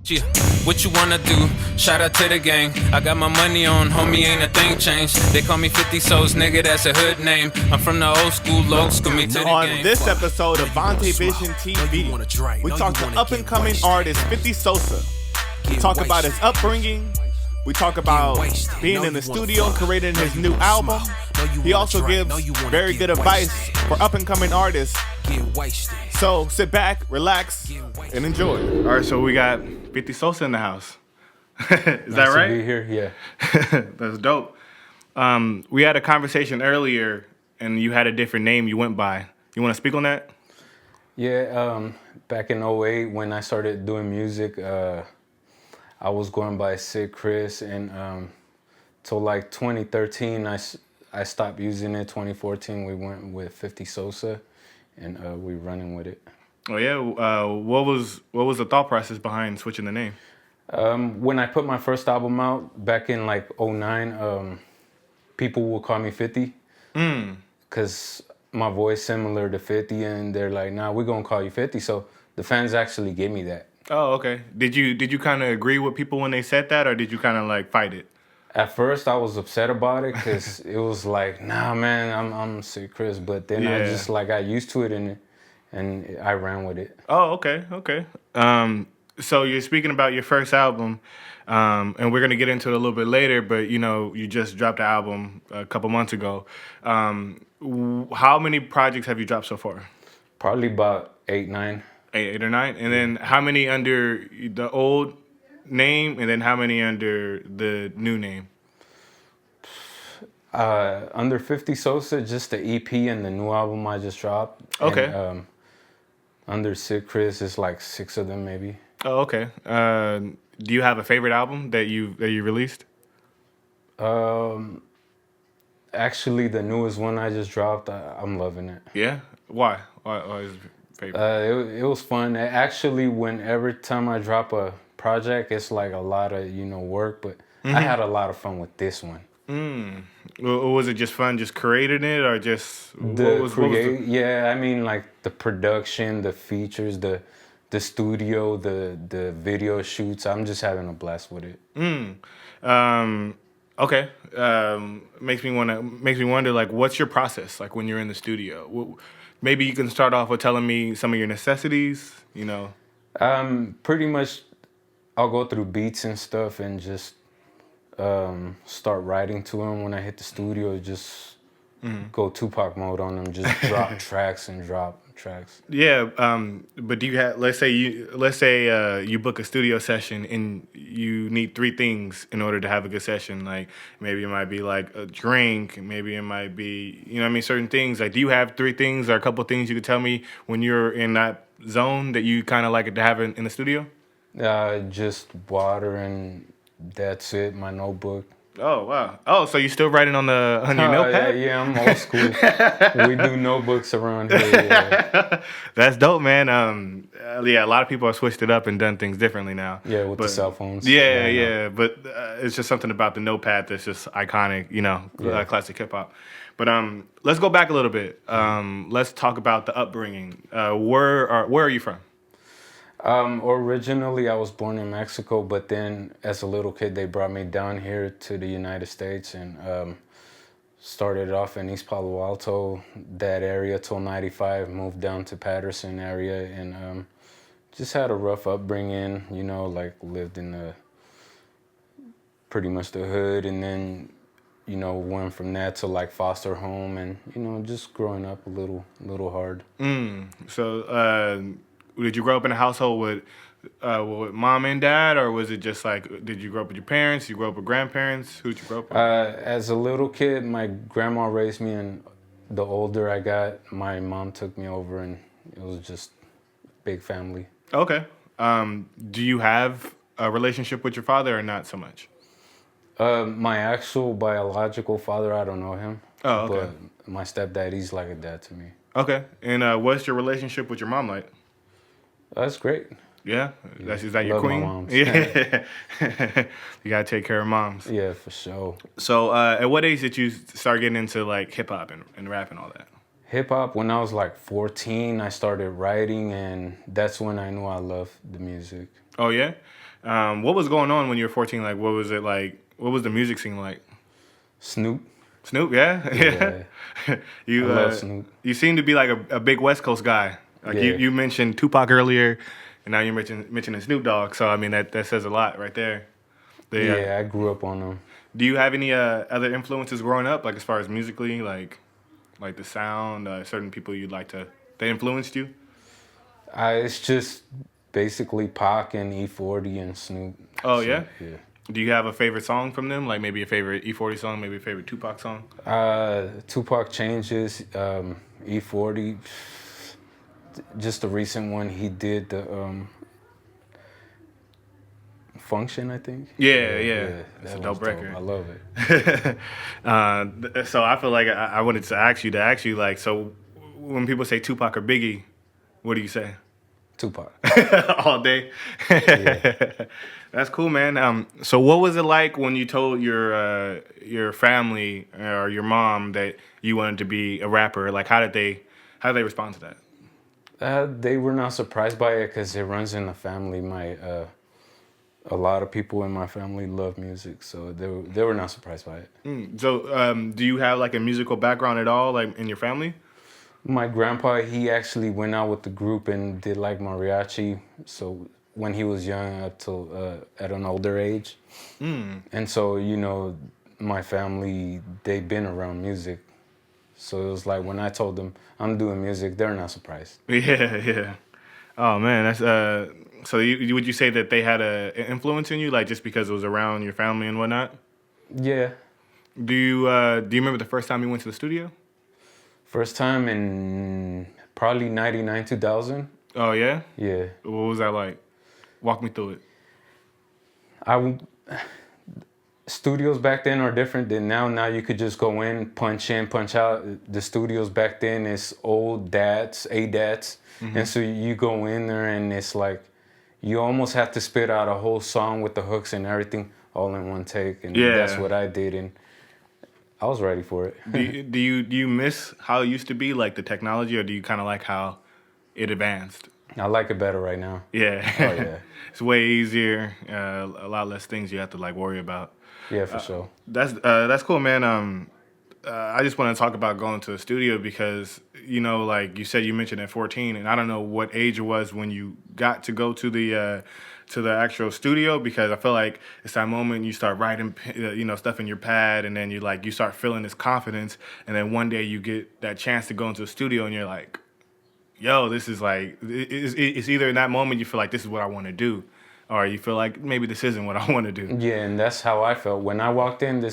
Yeah, what you wanna do? Shout out to the gang. I got my money on, homie, ain't a thing changed. They call me 50 Souls, nigga, that's a hood name. I'm from the old school, me to the On game. this episode of Vonte Vision TV, we talk to up-and-coming artist 50 Sosa. We talk about his upbringing. We talk about being in the studio and creating his new album. He also gives very good advice for up-and-coming artists. So sit back, relax, and enjoy. All right, so we got 50 Sosa in the house. Is that right? To be here, yeah. That's dope. We had a conversation earlier, and you had a different name you went by. You want to speak on that? Yeah, back in '08 when I started doing music, I was going by Sid Chris, and till like 2013, I stopped using it. 2014, we went with 50 Sosa, and we running with it. Oh yeah. What was the thought process behind switching the name? When I put my first album out back in like '09, people would call me 50, because my voice similar to 50, and they're like, "Nah, we're gonna call you 50." So the fans actually gave me that. Oh, okay. Did you kind of agree with people when they said that, or did you kind of like fight it? At first, I was upset about it because it was like, "Nah, man, I'm Sid Chris." But then I just like got used to it, and I ran with it. Oh, okay. So you're speaking about your first album, and we're gonna get into it a little bit later. But you just dropped the album a couple months ago. How many projects have you dropped so far? Probably about 8, 9. Eight or nine, and then how many under the old name, and then how many under the new name? Under 50 Sosa, just the EP and the new album I just dropped. Okay. And, under Sid Chris, it's like 6 of them maybe. Oh, okay. Do you have a favorite album that you released? Actually, the newest one I just dropped, I'm loving it. Yeah. Why is it favorite? It was fun. Actually, every time I drop a project, it's like a lot of work, but I had a lot of fun with this one. Was it just fun, just creating it, or just Yeah, I mean, like the production, the features, the studio, the video shoots. I'm just having a blast with it. Okay. Makes me wonder, like, what's your process like when you're in the studio? Maybe you can start off with telling me some of your necessities. Pretty much, I'll go through beats and stuff and just start writing to them. When I hit the studio, just go Tupac mode on them. Just drop tracks and drop tracks. Yeah, but do you have? Let's say you book a studio session and you need 3 things in order to have a good session. Like maybe it might be like a drink, maybe it might be certain things. Like, do you have 3 things or a couple of things you could tell me when you're in that zone that you kind of like it to have in the studio? Just water, and that's it. My notebook. Oh, wow. Oh, so you're still writing on your notepad? Yeah, I'm old school. We do notebooks around here. Yeah. That's dope, man. A lot of people have switched it up and done things differently now. Yeah, with the cell phones. Yeah. But it's just something about the notepad that's just iconic, classic hip-hop. But let's go back a little bit. Let's talk about the upbringing. Where are you from? Originally, I was born in Mexico, but then as a little kid, they brought me down here to the United States and started off in East Palo Alto, that area till '95, moved down to Patterson area, and just had a rough upbringing, like lived in pretty much the hood, and then, went from that to like foster home, and, just growing up a little hard. So, did you grow up in a household with mom and dad, or was it just like, did you grow up with your parents? You grew up with grandparents? Who did you grow up with? As a little kid, my grandma raised me, and the older I got, my mom took me over, and it was just big family. Okay. Do you have a relationship with your father or not so much? My actual biological father, I don't know him. Oh, okay. But my stepdad, he's like a dad to me. Okay. And what's your relationship with your mom like? That's great. Yeah? Is that your love queen? My moms. Yeah. You gotta take care of moms. Yeah, for sure. So at what age did you start getting into like hip hop and rap and all that? Hip hop, when I was like 14, I started writing, and that's when I knew I loved the music. Oh yeah. What was going on when you were 14? Like, what was it like? What was the music scene like? Snoop. Snoop, yeah, Yeah. You I love Snoop. you seem to be like a big West Coast guy. Like Yeah. you mentioned Tupac earlier, and now you're mentioning Snoop Dogg. So I mean that says a lot right there. Yeah, I grew up on them. Do you have any other influences growing up, like as far as musically, like the sound, certain people they influenced you? It's just basically Pac and E-40 and Snoop. Oh, So, yeah? Yeah. Do you have a favorite song from them? Like maybe a favorite E-40 song, maybe a favorite Tupac song? Tupac Changes, E-40, just the recent one he did, the Function, I think. Yeah. That's a dope record. I love it. So I feel like I wanted to ask you, like, so when people say Tupac or Biggie, what do you say? Tupac. All day. Yeah. That's cool, man. So what was it like when you told your family or your mom that you wanted to be a rapper? Like, how did they respond to that? They were not surprised by it because it runs in the family. A lot of people in my family love music, so they were not surprised by it. So do you have like a musical background at all, like in your family? My grandpa, he actually went out with the group and did like mariachi. So when he was young, up till at an older age, and so my family, they've been around music. So it was like when I told them I'm doing music, they're not surprised. Yeah. Oh man, that's So would you say that they had an influence in you, like just because it was around your family and whatnot? Yeah. Do you remember the first time you went to the studio? First time in probably 99, 2000. Oh yeah. Yeah. What was that like? Walk me through it. Studios back then are different than now. Now you could just go in, punch out. The studios back then is old DATs, ADATs. And so you go in there and it's like, you almost have to spit out a whole song with the hooks and everything all in one take. And that's what I did. And I was ready for it. Do you miss how it used to be, like the technology, or do you kind of like how it advanced? I like it better right now. Yeah. Oh, yeah. It's way easier. A lot less things you have to like worry about. Yeah, for sure. That's cool, man. I just want to talk about going to the studio because, like you said, you mentioned at 14, and I don't know what age it was when you got to go to the actual studio, because I feel like it's that moment you start writing, stuff in your pad, and then you start feeling this confidence, and then one day you get that chance to go into the studio, and you're like, yo, this is like, it's either in that moment you feel like this is what I want to do, or you feel like maybe this isn't what I want to do. Yeah, and that's how I felt. When I walked in,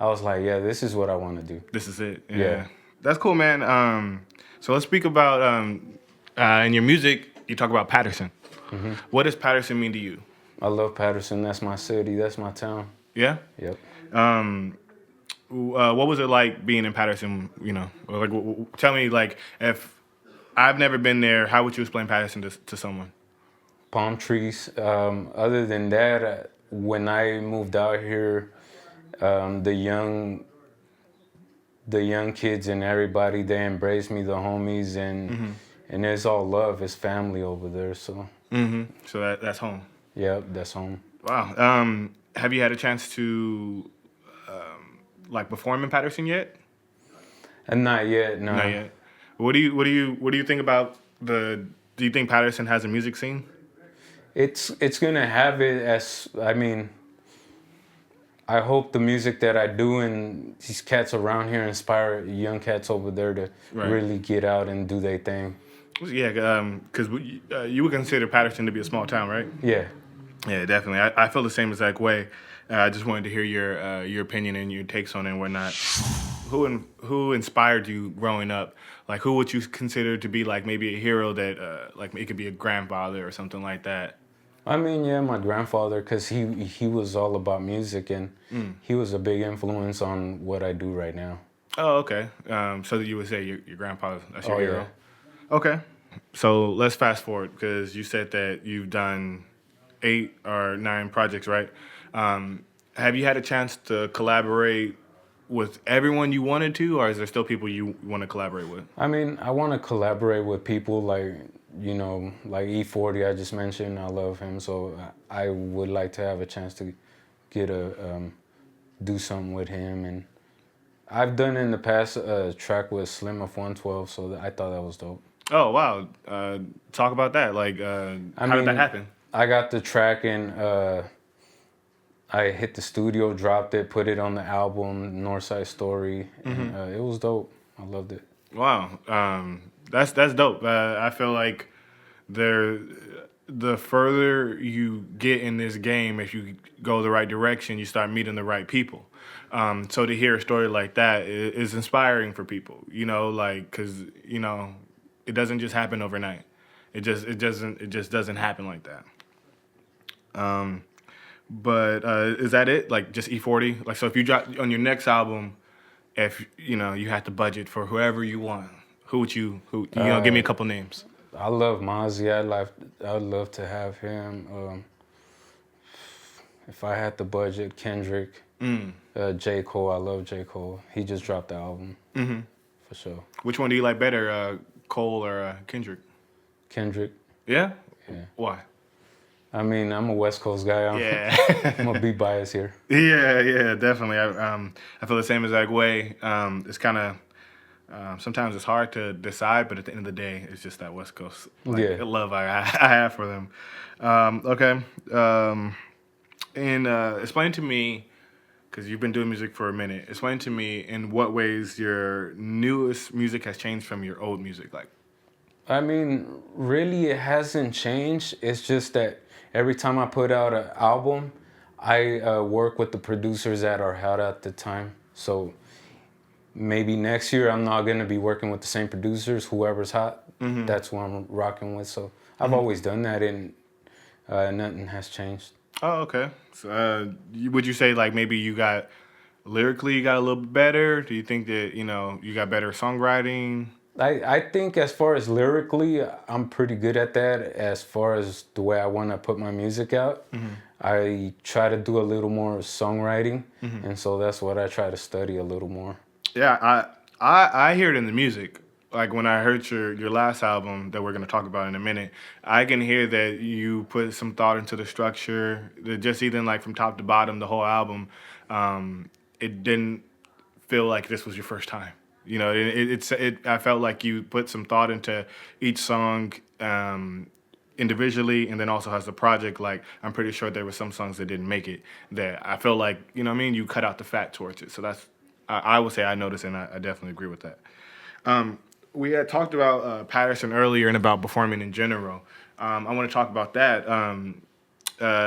I was like, yeah, this is what I want to do. This is it. Yeah. That's cool, man. So let's speak about, in your music, you talk about Patterson. Mm-hmm. What does Patterson mean to you? I love Patterson. That's my city. That's my town. Yeah? Yep. What was it like being in Patterson, Like, tell me, like, if I've never been there, how would you explain Patterson to someone? Palm trees. Other than that, when I moved out here, the young kids and everybody, they embraced me, the homies, and it's all love. It's family over there, so. So that's home. Yep, that's home. Wow. Have you had a chance to perform in Patterson yet? Not yet, no. Not yet. What do you think about do you think Patterson has a music scene? It's gonna have it I hope the music that I do and these cats around here inspire young cats over there to really get out and do their thing. Yeah, because you would consider Patterson to be a small town, right? Yeah. Yeah, definitely. I feel the same exact way. I just wanted to hear your opinion and your takes on it and whatnot. Who inspired you growing up? Like, who would you consider to be like maybe a hero that like it could be a grandfather or something like that? My grandfather, because he was all about music, and he was a big influence on what I do right now. Oh, okay. So you would say your grandpa, that's your hero? Yeah. Okay. So let's fast forward, because you said that you've done 8 or 9 projects, right? Have you had a chance to collaborate with everyone you wanted to, or is there still people you want to collaborate with? I mean, I want to collaborate with people like, like E-40 I just mentioned. I love him, so I would like to have a chance to get do something with him. And I've done in the past a track with Slim of 112, so I thought that was dope. Oh, wow. Talk about that. Like, how did that happen? I got the track and I hit the studio, dropped it, put it on the album, Northside Story, and it was dope. I loved it. Wow, that's dope. I feel like the further you get in this game, if you go the right direction, you start meeting the right people. So to hear a story like that is inspiring for people. Like, because it doesn't just happen overnight. It just doesn't happen like that. But is that it? Like just E-40? Like, so if you drop on your next album, if you had to budget for whoever you want, who would you give me a couple names? I love Mozzie. I'd love to have him. If I had the budget, Kendrick, J. Cole. I love J. Cole. He just dropped the album. For sure. Which one do you like better, Cole or Kendrick? Kendrick. Yeah? Yeah. Why? I mean, I'm a West Coast guy. I'm gonna be biased here. Yeah, definitely. I feel the same exact way. It's kind of sometimes it's hard to decide, but at the end of the day, it's just that West Coast love I have for them. Okay, and explain to me, because you've been doing music for a minute. Explain to me in what ways your newest music has changed from your old music. Like, I mean, really, it hasn't changed. It's just that every time I put out an album, I work with the producers that are hot at the time. So maybe next year I'm not going to be working with the same producers. Whoever's hot, that's who I'm rocking with. So I've always done that, and nothing has changed. oh, okay. So, would you say like maybe you got lyrically you got a little bit better? Do you think that you got better songwriting? I think as far as lyrically, I'm pretty good at that. As far as the way I want to put my music out, I try to do a little more songwriting, and so that's what I try to study a little more. Yeah, I hear it in the music. Like when I heard your last album that we're gonna talk about in a minute, I can hear that you put some thought into the structure. Just even like from top to bottom, the whole album, it didn't feel like this was your first time. I felt like you put some thought into each song individually, and then also as a project. Like I'm pretty sure there were some songs that didn't make it that I feel like you cut out the fat towards it. So that's I would say I noticed, and I definitely agree with that. We had talked about Patterson earlier and about performing in general. I want to talk about that.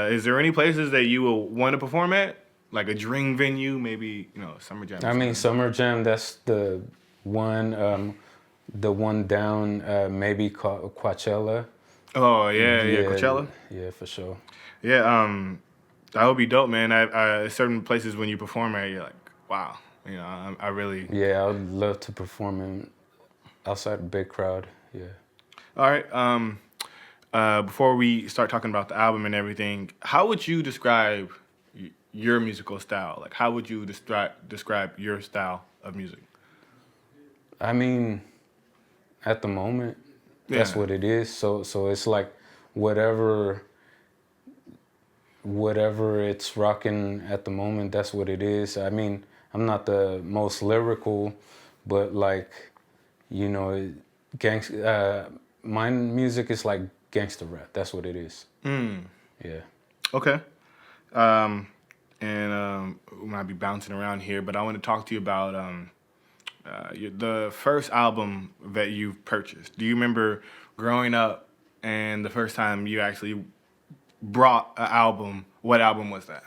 Is there any places that you will want to perform at? Like a dream venue, maybe, Summer Jam? I mean, Summer Jam, that's the one down, maybe Coachella. Oh, yeah, Coachella? Yeah, for sure. Yeah, that would be dope, man. I certain places when you perform at, you're like, wow, I really... Yeah, I would love to perform outside a big crowd, yeah. All right, before we start talking about the album and everything, how would you describe your musical style? Like, how would you describe your style of music? I mean, at the moment, that's what it is. So it's like whatever it's rocking at the moment, that's what it is. I mean, I'm not the most lyrical, but like, my music is like gangster rap. That's what it is. Yeah. Okay. And we might be bouncing around here, but I want to talk to you about the first album that you've purchased. Do you remember growing up and the first time you actually brought an album? What album was that?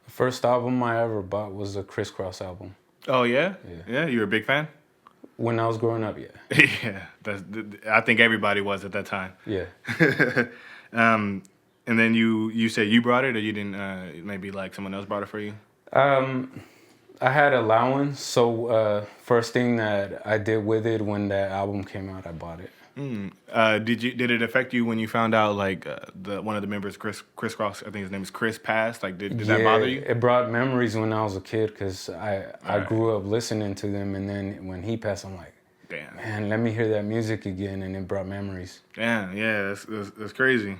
The first album I ever bought was a Criss Cross album. Oh, yeah? Yeah. You were a big fan? When I was growing up, yeah. Yeah, I think everybody was at that time. Yeah. And then you said you brought it, or you didn't? Maybe like someone else brought it for you. I had allowance, so first thing that I did with it when that album came out, I bought it. Did it affect you when you found out like one of the members, Chris Cross, I think his name is Chris, passed? Like, did that bother you? It brought memories when I was a kid because I grew up listening to them, and then when he passed, I'm like, damn, man, let me hear that music again, and it brought memories. Damn, yeah, that's crazy.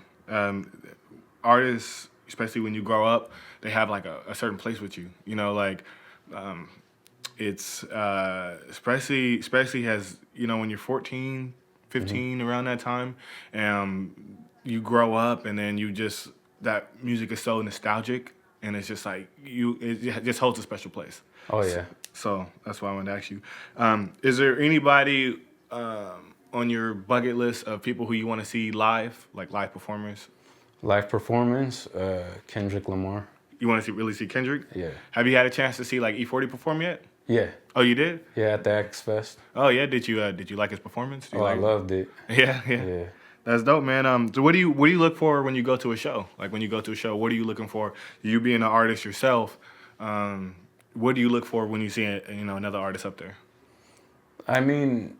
Artists, especially when you grow up, they have like a certain place with you. You know, like it's especially as you know when you're 14, 15 around that time, you grow up and then that music is so nostalgic and it's just like it just holds a special place. Oh yeah. So that's why I wanted to ask you. Is there anybody on your bucket list of people who you want to see live, like live performers? Live performance, Kendrick Lamar. You want to really see Kendrick? Yeah. Have you had a chance to see like E-40 perform yet? Yeah. Oh, you did? Yeah, at the X.I.V. Oh yeah, did you like his performance? I loved it. Yeah. That's dope, man. So what do you look for when you go to a show? Like when you go to a show, what are you looking for? You being an artist yourself, what do you look for when you see another artist up there? I mean,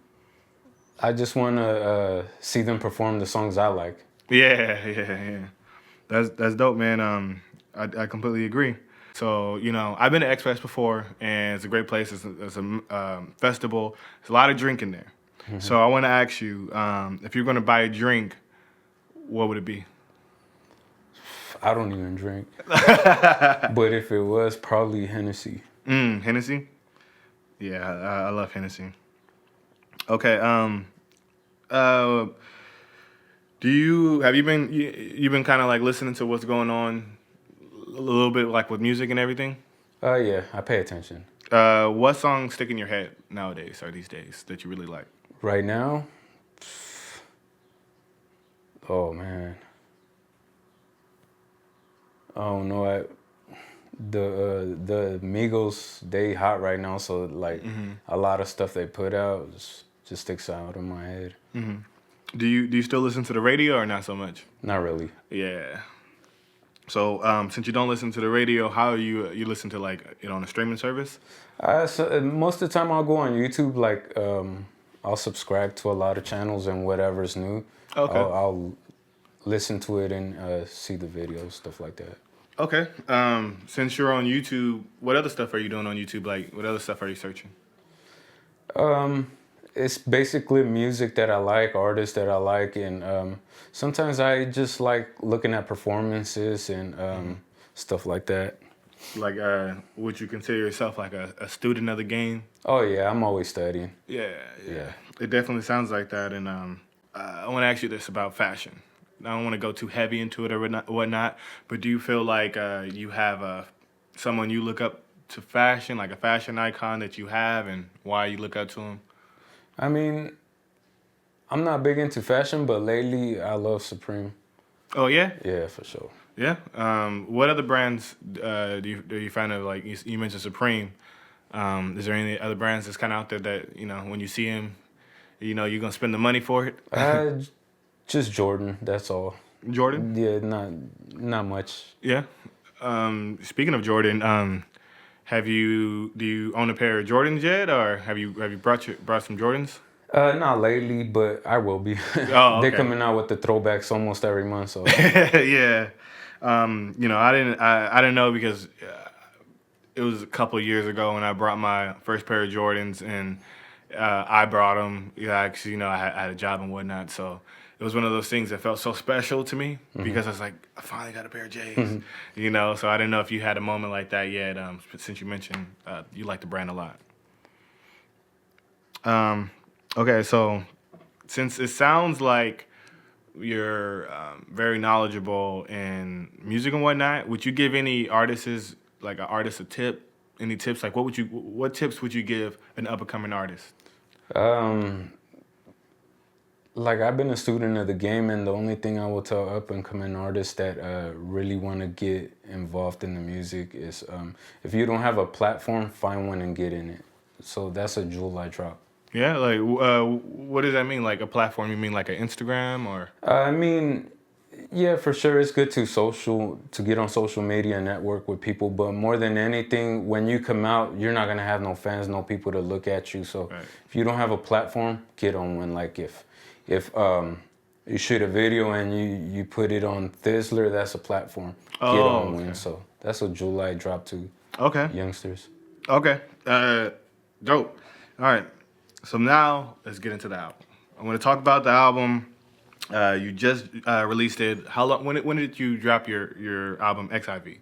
I just want to see them perform the songs I like. Yeah. That's dope, man. I completely agree. So, I've been to X.I.V before, and it's a great place. It's a festival. There's a lot of drinking there. Mm-hmm. So I want to ask you, if you're going to buy a drink, what would it be? I don't even drink. But if it was, probably Hennessy. Hennessy? Yeah, I love Hennessy. Okay, have you been kind of like listening to what's going on a little bit like with music and everything? Yeah, I pay attention. What songs stick in your head nowadays or these days that you really like? Right now? Oh man. Oh no, the Migos, they hot right now, so like a lot of stuff they put out just sticks out in my head. Mm-hmm. Do you still listen to the radio or not so much? Not really. Yeah. So since you don't listen to the radio, how you listen to like it on a streaming service? So most of the time I'll go on YouTube. Like I'll subscribe to a lot of channels and whatever's new. Okay. I'll listen to it and see the videos, stuff like that. Okay. Since you're on YouTube, what other stuff are you doing on YouTube? Like, what other stuff are you searching? It's basically music that I like, artists that I like, and sometimes I just like looking at performances and stuff like that. Like, would you consider yourself like a student of the game? Oh yeah, I'm always studying. Yeah. It definitely sounds like that, and I want to ask you this about fashion. I don't want to go too heavy into it or whatnot, but do you feel like you have someone you look up to fashion, like a fashion icon that you have, and why you look up to them? I mean, I'm not big into fashion, but lately I love Supreme. Oh yeah? Yeah, for sure. Yeah. What other brands do you find of, like you mentioned Supreme? Is there any other brands that's kind of out there that when you see them, you're gonna spend the money for it? Just Jordan. That's all. Jordan? Yeah, not much. Yeah. Speaking of Jordan, do you own a pair of Jordans yet, or have you brought some Jordans? Not lately, but I will be. Oh, okay. They're coming out with the throwbacks almost every month, so. Yeah. I didn't know because it was a couple of years ago when I brought my first pair of Jordans, and I brought them. Yeah, because I had a job and whatnot, so. It was one of those things that felt so special to me because I was like, I finally got a pair of J's, So I didn't know if you had a moment like that yet. Since you mentioned you like the brand a lot. Okay, so since it sounds like you're very knowledgeable in music and whatnot, would you give any artists a tip? Any tips? Like, what tips would you give an up and coming artist? Like, I've been a student of the game, and the only thing I will tell up-and-coming artists that really want to get involved in the music is if you don't have a platform, find one and get in it. So that's a jewel I drop. Yeah? Like, what does that mean? Like a platform? You mean like an Instagram or? I mean, yeah, for sure. It's good to get on social media and network with people. But more than anything, when you come out, you're not going to have no fans, no people to look at you. So if you don't have a platform, get on one. Like, if if you shoot a video and you put it on Thizzler, that's a platform. Get on Win. So that's a July drop to youngsters. Okay. Dope. All right. So now let's get into the album. I'm going to talk about the album. You just released it. How long? When did you drop your album X.I.V?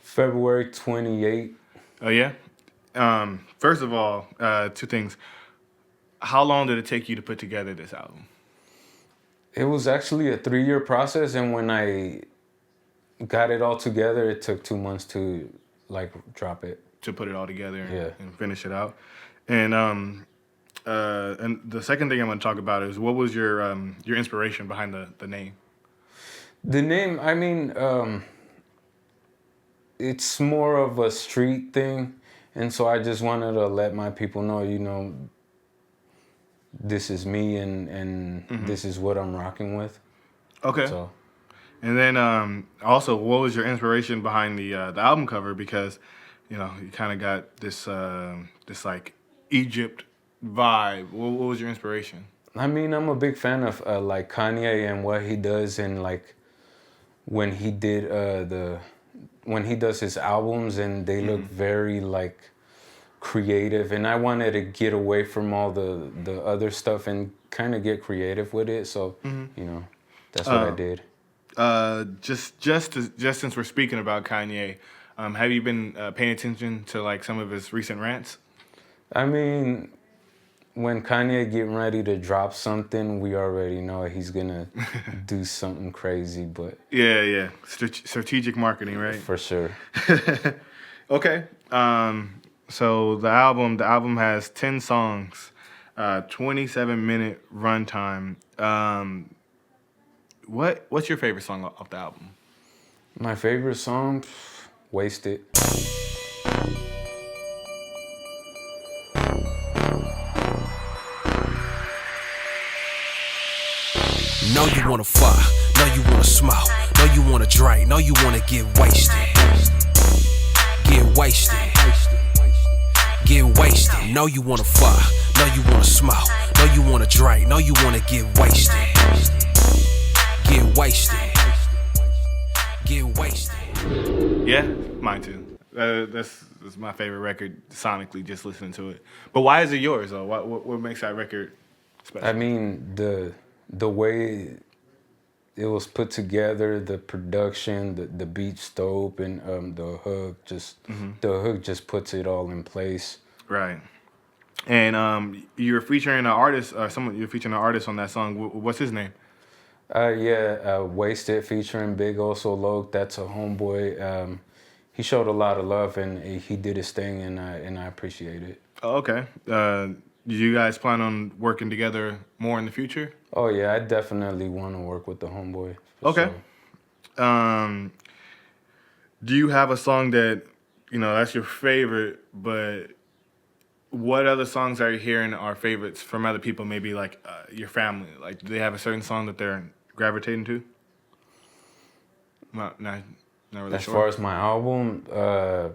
February 28th. Oh yeah. First of all, two things. How long did it take you to put together this album? It was actually a 3-year process, and when I got it all together, it took 2 months to like drop it. To put it all together and finish it out. And the second thing I'm going to talk about is what was your inspiration behind the name? The name, I mean, it's more of a street thing, and so I just wanted to let my people know, you know, this is me and this is what I'm rocking with. Okay. So. And then also, what was your inspiration behind the album cover? Because, you know, you kind of got this this like Egypt vibe. What was your inspiration? I mean, I'm a big fan of like Kanye and what he does, and like when he did when he does his albums, and they look very like creative, and I wanted to get away from all the other stuff and kind of get creative with it. So you know, that's what I did. Just since we're speaking about Kanye, have you been paying attention to like some of his recent rants? I mean, when Kanye getting ready to drop something, we already know he's gonna do something crazy. But yeah, strategic marketing, right? For sure. Okay. So the album has 10 songs, 27-minute runtime. What's your favorite song off the album? My favorite song, Wasted. Know you wanna fuck, know you wanna smoke, know you wanna drink, know you wanna get wasted. Get wasted. Get wasted. Know you wanna fuck, know you wanna smoke, know you wanna drink, know you wanna get wasted. Get wasted. Get wasted. Yeah, mine too. That's my favorite record sonically, just listening to it. But why is it yours though? What makes that record special? I mean, the way it was put together, the production, the beat's dope, and the hook just puts it all in place. Right. And you're featuring an artist, you're featuring an artist on that song. What's his name? Wasted featuring Big Oso Loke. That's a homeboy. He showed a lot of love, and he did his thing, and I appreciate it. Oh, okay. Do you guys plan on working together more in the future? Oh yeah, I definitely want to work with the homeboy. Okay. Sure. Do you have a song that, you know, that's your favorite, but what other songs are you hearing are favorites from other people, maybe like your family? Like, do they have a certain song that they're gravitating to? Not really As sure. far as my album, a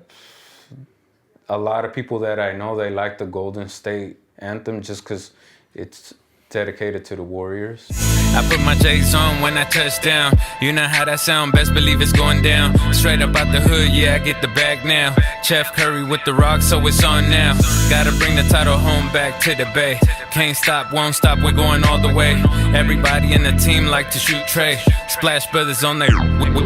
lot of people that I know, they like the Golden State Anthem just because it's dedicated to the Warriors. I put my J's on when I touch down. You know how that sound, best believe it's going down. Straight up out the hood, yeah, I get the bag now. Chef Curry with the rock, so it's on now. Gotta bring the title home back to the bay. Can't stop, won't stop, we're going all the way. Everybody in the team like to shoot Trey. Splash Brothers on there,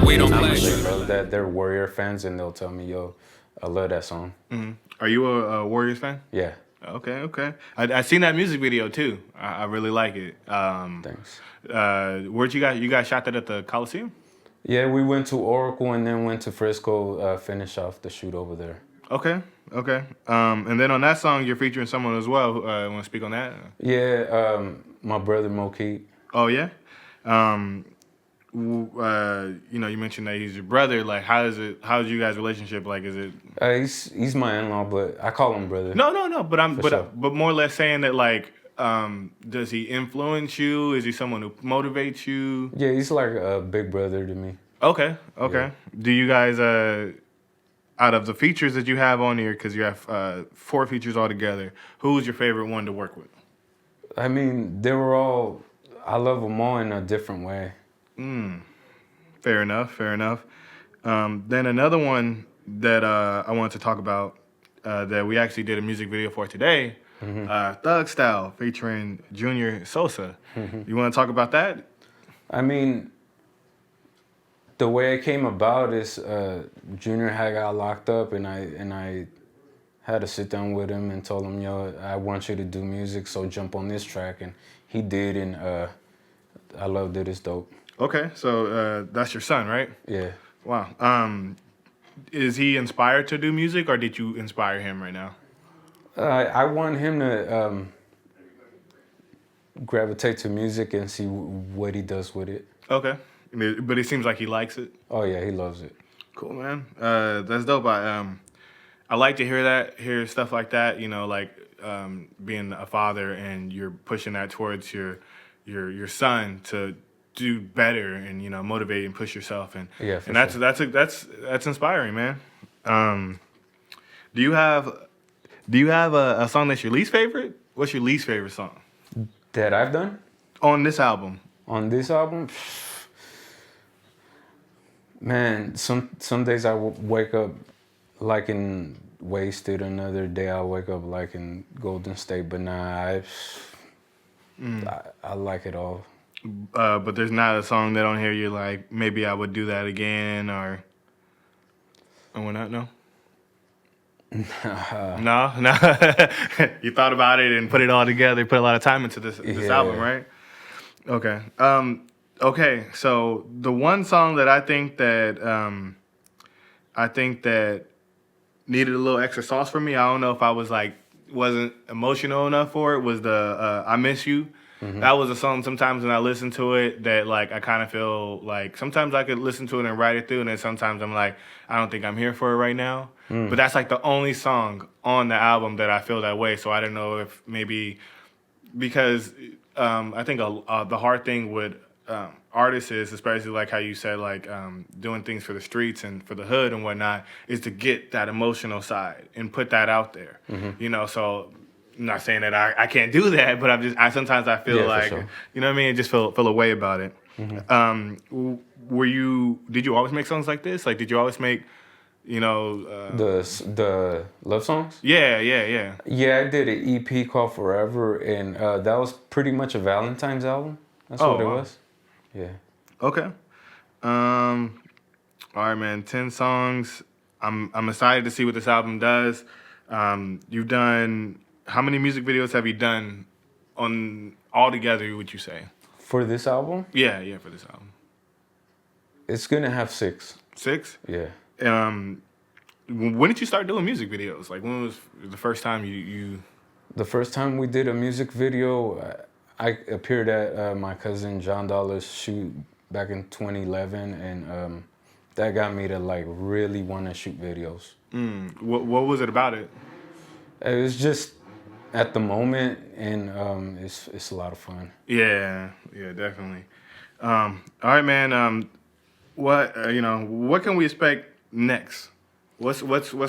we don't play. They know that they're Warrior fans, and they'll tell me, yo, I love that song. Mm-hmm. Are you a Warriors fan? Yeah. Okay. I seen that music video too. I really like it. Thanks. Where'd you guys shot that at the Coliseum? Yeah, we went to Oracle and then went to Frisco, finish off the shoot over there. Okay. And then on that song, you're featuring someone as well. Want to speak on that? Yeah, my brother Mokeet. Oh yeah. You know, you mentioned that he's your brother. Like, how's you guys' relationship? Like, is it? He's my in-law, but I call him brother. No. But sure. but more or less saying that, like, does he influence you? Is he someone who motivates you? Yeah, he's like a big brother to me. Okay. Yeah. Do you guys, out of the features that you have on here, because you have 4 features altogether, who's your favorite one to work with? I mean, they were all. I love them all in a different way. Fair enough. Then another one that I wanted to talk about that we actually did a music video for today, Thug Style featuring Junior Sosa. You want to talk about that? I mean, the way it came about is Junior had got locked up, and I had to sit down with him and told him, yo, I want you to do music, so jump on this track, and he did, and I loved it. It's dope. Okay, so that's your son, right? Yeah. Wow. Is he inspired to do music, or did you inspire him right now? I want him to gravitate to music and see what he does with it. Okay, but it seems like he likes it. Oh yeah, he loves it. Cool, man. That's dope. I like to hear stuff like that. You know, like being a father and you're pushing that towards your son to do better and motivate and push yourself and yeah, for and sure. that's inspiring, man. Do you have a song that's your least favorite? What's your least favorite song That I've done on this album? on this album? Man, some days I wake up like in Wasted. Another day I wake up like in Golden State. But nah, I like it all. But there's not a song that on here you're like, maybe I would do that again, or we're not, no? No? You thought about it and put it all together, put a lot of time into this album, right? Okay. Okay, so the one song that I think that needed a little extra sauce for me, I don't know if I wasn't emotional enough for it, was the I Miss You. Mm-hmm. That was a song sometimes when I listen to it that like I kind of feel like sometimes I could listen to it and write it through, and then sometimes I'm like, I don't think I'm here for it right now. But that's like the only song on the album that I feel that way. So I don't know if maybe because I think the hard thing with artists is, especially like how you said, like doing things for the streets and for the hood and whatnot, is to get that emotional side and put that out there. Mm-hmm. So I'm not saying that I can't do that, but sometimes I feel like, sure. You know what I mean? Just feel a way about it. Mm-hmm. Did you always make songs like this? Like, did you always make, the love songs? Yeah. Yeah, I did an EP called Forever, and that was pretty much a Valentine's album. That's what it was. Yeah. Okay. All right, man. 10 songs. I'm excited to see what this album does. You've done. How many music videos have you done on altogether, would you say? For this album? Yeah, for this album. It's gonna have 6. 6? Yeah. When did you start doing music videos? Like, when was the first time you... The first time we did a music video, I appeared at my cousin John Dollar's shoot back in 2011, and that got me to like really want to shoot videos. What was it about it? It was just at the moment, and it's a lot of fun. Yeah, definitely. All right, man. What can we expect next? What's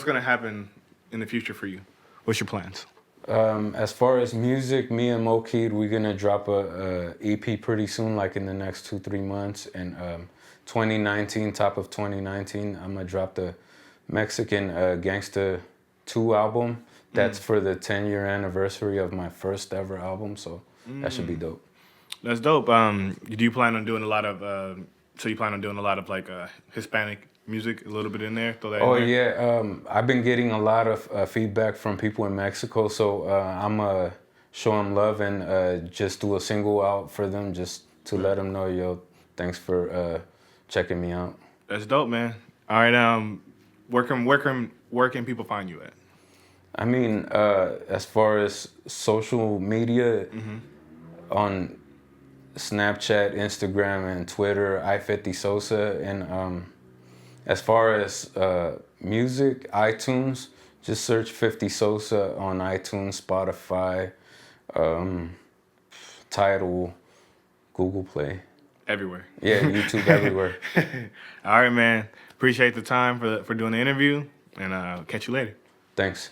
gonna happen in the future for you? What's your plans? As far as music, me and Mo Keed, we're gonna drop a EP pretty soon, like in the next 2-3 months. And 2019, top of 2019, I'm gonna drop the Mexican Gangsta 2 album. That's for the 10-year anniversary of my first ever album, so that should be dope. That's dope. Do you plan on doing a lot of? So you plan on doing a lot of like Hispanic music, a little bit in there? Throw that in there? Yeah. I've been getting a lot of feedback from people in Mexico, so I'm gonna show them love and just do a single out for them, just to let them know, yo, thanks for checking me out. That's dope, man. All right. Where can people find you at? I mean, as far as social media, on Snapchat, Instagram, and Twitter, I50 Sosa. And as far as music, iTunes, just search 50 Sosa on iTunes, Spotify, Tidal, Google Play. Everywhere. Yeah, YouTube, everywhere. All right, man. Appreciate the time for doing the interview, and I'll catch you later. Thanks.